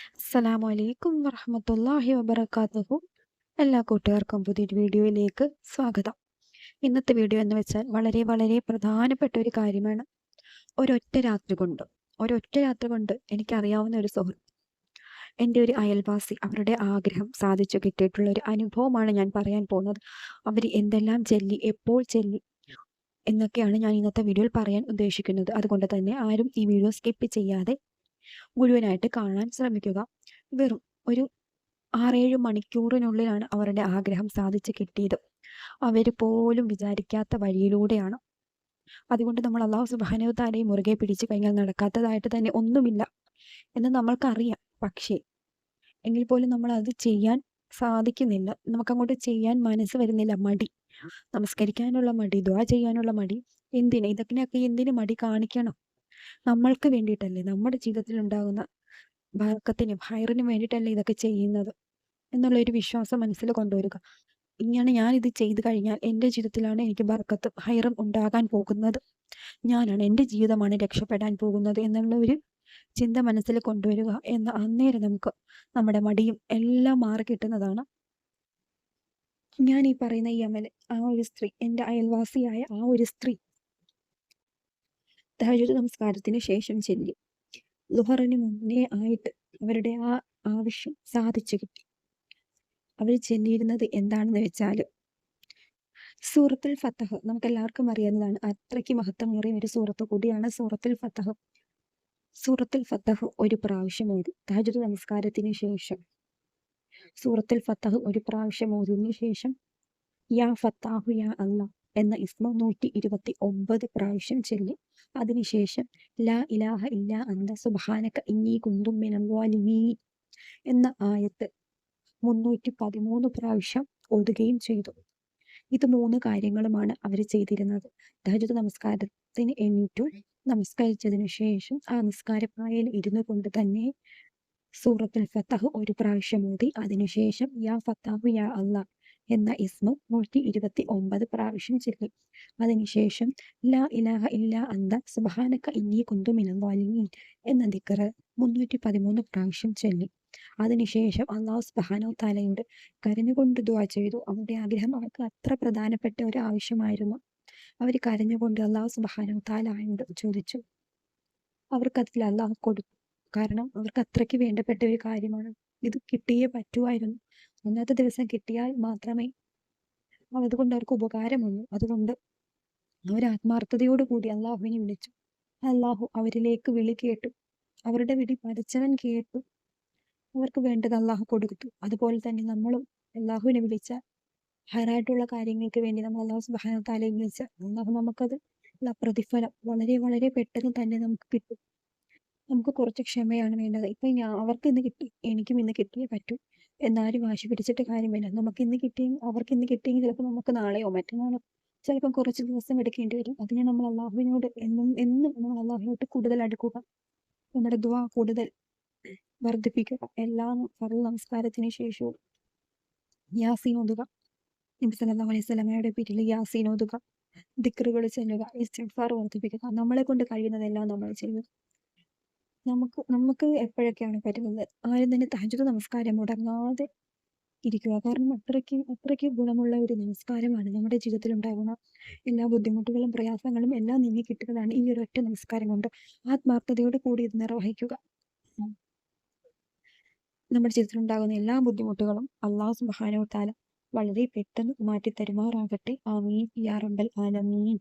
അസ്സലാമു അലൈക്കും വറഹ്മത്തുള്ളാഹി വബറകാതുഹു. എല്ലാ കൂട്ടുകാർക്കും പുതിയൊരു വീഡിയോയിലേക്ക് സ്വാഗതം. ഇന്നത്തെ വീഡിയോ എന്ന് വെച്ചാൽ വളരെ വളരെ പ്രധാനപ്പെട്ട ഒരു കാര്യമാണ്. ഒരൊറ്റ രാത്രി കൊണ്ട് എനിക്കറിയാവുന്ന ഒരു സുഹൃത്ത്, എൻ്റെ ഒരു അയൽവാസി, അവരുടെ ആഗ്രഹം സാധിച്ചു കിട്ടിയിട്ടുള്ള ഒരു അനുഭവമാണ് ഞാൻ പറയാൻ പോകുന്നത്. അവർ എന്തെല്ലാം ചൊല്ലി, എപ്പോൾ ചൊല്ലി എന്നൊക്കെയാണ് ഞാൻ ഇന്നത്തെ വീഡിയോയിൽ പറയാൻ ഉദ്ദേശിക്കുന്നത്. അതുകൊണ്ട് തന്നെ ആരും ഈ വീഡിയോ സ്കിപ്പ് ചെയ്യാതെ മുഴുവനായിട്ട് കാണാൻ ശ്രമിക്കുക. വെറും ഒരു 6-7 മണിക്കൂറിനുള്ളിലാണ് അവരുടെ ആഗ്രഹം സാധിച്ചു കിട്ടിയത്. അവർ പോലും വിചാരിക്കാത്ത വഴിയിലൂടെയാണ്. അതുകൊണ്ട് നമ്മൾ അല്ലാഹു സുബ്ഹാനഹു തആലയെ മുറുകെ പിടിച്ചു കഴിഞ്ഞാൽ നടക്കാത്തതായിട്ട് തന്നെ ഒന്നുമില്ല എന്ന് നമ്മൾക്കറിയാം. പക്ഷേ എങ്കിൽ പോലും നമ്മൾ അത് ചെയ്യാൻ സാധിക്കുന്നില്ല. നമുക്കങ്ങോട്ട് ചെയ്യാൻ മനസ്സ് വരുന്നില്ല. മടി, നമസ്കരിക്കാനുള്ള മടി, ദുആ ചെയ്യാനുള്ള മടി. ഇതിനൊക്കെ എന്തിന് മടി കാണിക്കണം? നമ്മൾക്ക് വേണ്ടിയിട്ടല്ലേ, നമ്മുടെ ജീവിതത്തിൽ ഉണ്ടാകുന്ന ബർക്കത്തിനും ഹൈറിനും വേണ്ടിയിട്ടല്ലേ ഇതൊക്കെ ചെയ്യുന്നത് എന്നുള്ളൊരു വിശ്വാസം മനസ്സിൽ കൊണ്ടുവരിക. ഇങ്ങനെ ഞാനിത് ചെയ്തു കഴിഞ്ഞാൽ എൻ്റെ ജീവിതത്തിലാണ് എനിക്ക് ബർക്കത്തും ഹൈറും ഉണ്ടാകാൻ പോകുന്നത്, എൻ്റെ ജീവിതമാണ് രക്ഷപ്പെടാൻ പോകുന്നത് എന്നുള്ള ഒരു ചിന്ത മനസ്സിൽ കൊണ്ടുവരിക എന്ന അന്നേരം നമുക്ക് നമ്മുടെ മടിയും എല്ലാം മാറി കിട്ടുന്നതാണ്. ഞാൻ ഈ പറയുന്ന ഈ അമൽ, ആ ഒരു സ്ത്രീ, എൻ്റെ അയൽവാസിയായ ആ ഒരു സ്ത്രീ തഹജ്ജുദ് നമസ്കാരത്തിന് ശേഷം ചൊല്ലി. ളുഹറിന് മുന്നേ ആയിട്ട് അവരുടെ ആ ആവശ്യം സാധിച്ചു കിട്ടി. അവർ ചൊല്ലിയിരുന്നത് എന്താണെന്ന് വെച്ചാൽ സൂറത്തുൽ ഫത്തഹ്. നമുക്കെല്ലാവർക്കും അറിയാവുന്നതാണ്. അത്രയ്ക്ക് മഹത്വമേറിയ ഒരു സൂറത്ത് കൂടിയാണ് സൂറത്തുൽ ഫത്തഹ്. സൂറത്തുൽ ഫത്തഹ് ഒരു പ്രാവശ്യം ഓതി തഹജ്ജുദ് നമസ്കാരത്തിന് ശേഷം. സൂറത്തുൽ ഫത്തഹ് ഒരു പ്രാവശ്യം ഓതിയതിനു ശേഷം യാ ഫത്താഹു യാ അല്ലാഹ് എന്ന ഇസ്മ 129 പ്രാവശ്യം ചൊല്ലി. അതിനുശേഷം ലാ ഇലാഹ ഇല്ലാ അന്ത സുബ്ഹാനക ഇന്നീ കുന്തു മിനൽ ളാലിമീൻ എന്ന ആയത്ത് 313 പ്രാവശ്യം ഓതുകയും ചെയ്തു. ഇത് 3 കാര്യങ്ങളുമാണ് അവർ ചെയ്തിരുന്നത്. തഹജ്ജുദ് നമസ്കാരത്തിന് എണീറ്റു. നമസ്കരിച്ചതിനു ശേഷം ആ നിസ്കാരപ്പായയിൽ ഇരുന്നു കൊണ്ട് തന്നെ സൂറത്തുൽ ഫത്തഹ് ഒരു പ്രാവശ്യം ഓതി. അതിനുശേഷം യാ ഫത്താഹു യാ അല്ലാഹ് എന്ന ഇസ്മ 129 പ്രാവശ്യം ചൊല്ലി. അതിനുശേഷം ലാ ഇലാഹ ഇല്ലാ അന്ത സുബ്ഹാനക ഇന്നീ കുന്തു മിനൽ ളാലിമീൻ എന്ന ദിക്ർ 313 പ്രാവശ്യം ചൊല്ലി. അതിനുശേഷം അല്ലാഹു സുബ്ഹാനഹു തആലയോട് കരഞ്ഞുകൊണ്ട് ദുആ ചെയ്തു. അവരുടെ ആഗ്രഹം അവർക്ക് അത്ര പ്രധാനപ്പെട്ട ഒരു ആവശ്യമായിരുന്നു. അവർ കരഞ്ഞുകൊണ്ട് അല്ലാഹു സുബ്ഹാനഹു തആലയോട് ചോദിച്ചു. അവർക്കതിൽ അല്ലാഹു കൊടുത്തു. കാരണം അവർക്ക് അത്രയ്ക്ക് വേണ്ടപ്പെട്ട ഒരു കാര്യമാണ്. ഇത് കിട്ടിയേ പറ്റുമായിരുന്നു. അന്നത്തെ ദിവസം കിട്ടിയാൽ മാത്രമേ അതുകൊണ്ട് അവർക്ക് ഉപകാരമുള്ളൂ. അതുകൊണ്ട് അവർ ആത്മാർത്ഥതയോടുകൂടി അള്ളാഹുവിനെ വിളിച്ചു. അള്ളാഹു അവരിലേക്ക് വിളി കേട്ടു. അവരുടെ വിളി പടച്ചവൻ കേട്ടു. അവർക്ക് വേണ്ടത് അള്ളാഹു കൊടുത്തു. അതുപോലെ തന്നെ നമ്മളും അള്ളാഹുവിനെ വിളിച്ച ഹൈറായിട്ടുള്ള കാര്യങ്ങൾക്ക് വേണ്ടി നമ്മൾ അള്ളാഹു സുബ്ഹാനഹു തആലയെ വിളിച്ച അള്ളാഹു നമുക്കത് പ്രതിഫലം വളരെ വളരെ പെട്ടെന്ന് തന്നെ നമുക്ക് കിട്ടും. നമുക്ക് കുറച്ച് ക്ഷമയാണ് വേണ്ടത്. ഇപ്പം അവർക്ക് ഇന്ന് കിട്ടി, എനിക്കും ഇന്ന് കിട്ടിയേ പറ്റൂ എന്നാരും വാശി പിടിച്ചിട്ട് കാര്യമില്ല. നമുക്ക് ഇന്ന് കിട്ടിയെങ്കിൽ അവർക്ക് ഇന്ന് കിട്ടിയെങ്കിൽ ചിലപ്പോൾ നമുക്ക് നാളെയോ മറ്റന്നാളോ ചിലപ്പം കുറച്ച് ദിവസം എടുക്കേണ്ടി വരും. അതിന് നമ്മൾ അള്ളാഹുവിനോട് എന്നും നമ്മൾ അള്ളാഹുവിനോട് കൂടുതൽ അടുക്കുക, നമ്മുടെ ദുആ കൂടുതൽ വർദ്ധിപ്പിക്കുക. എല്ലാ ഫർള് നമസ്കാരത്തിന് ശേഷവും യാസീൻ ഓതുക. നബി സല്ലല്ലാഹു അലൈഹി വസല്ലമയുടെ പേരിൽ യാസീൻ ഓതുക, ദിക്റുകൾ ചൊല്ലുക, ഇസ്തിഗ്ഫാർ വർദ്ധിപ്പിക്കുക. നമ്മളെ കൊണ്ട് കഴിയുന്നതെല്ലാം നമ്മൾ ചെയ്യുക. നമുക്ക് എപ്പോഴൊക്കെയാണ് പറ്റുന്നത്, ആരും തന്നെ തഹജ്ജുദ് നമസ്കാരം മുടങ്ങാതെ ഇരിക്കുക. കാരണം അത്രയ്ക്ക് ഗുണമുള്ള ഒരു നമസ്കാരമാണ്. നമ്മുടെ ജീവിതത്തിൽ ഉണ്ടാകുന്ന എല്ലാ ബുദ്ധിമുട്ടുകളും പ്രയാസങ്ങളും എല്ലാം നീങ്ങി കിട്ടുന്നതാണ് ഈ ഒരു ഒറ്റ നമസ്കാരം കൊണ്ട്. ആത്മാർത്ഥതയോട് കൂടി ഇത് നിർവഹിക്കുക. നമ്മുടെ ജീവിതത്തിൽ ഉണ്ടാകുന്ന എല്ലാ ബുദ്ധിമുട്ടുകളും അല്ലാഹു സുബ്ഹാനഹു തആല വളരെ പെട്ടെന്ന് മാറ്റി തരുമാറാകട്ടെ. ആമീൻ യാ റബ്ബൽ ആലമീൻ.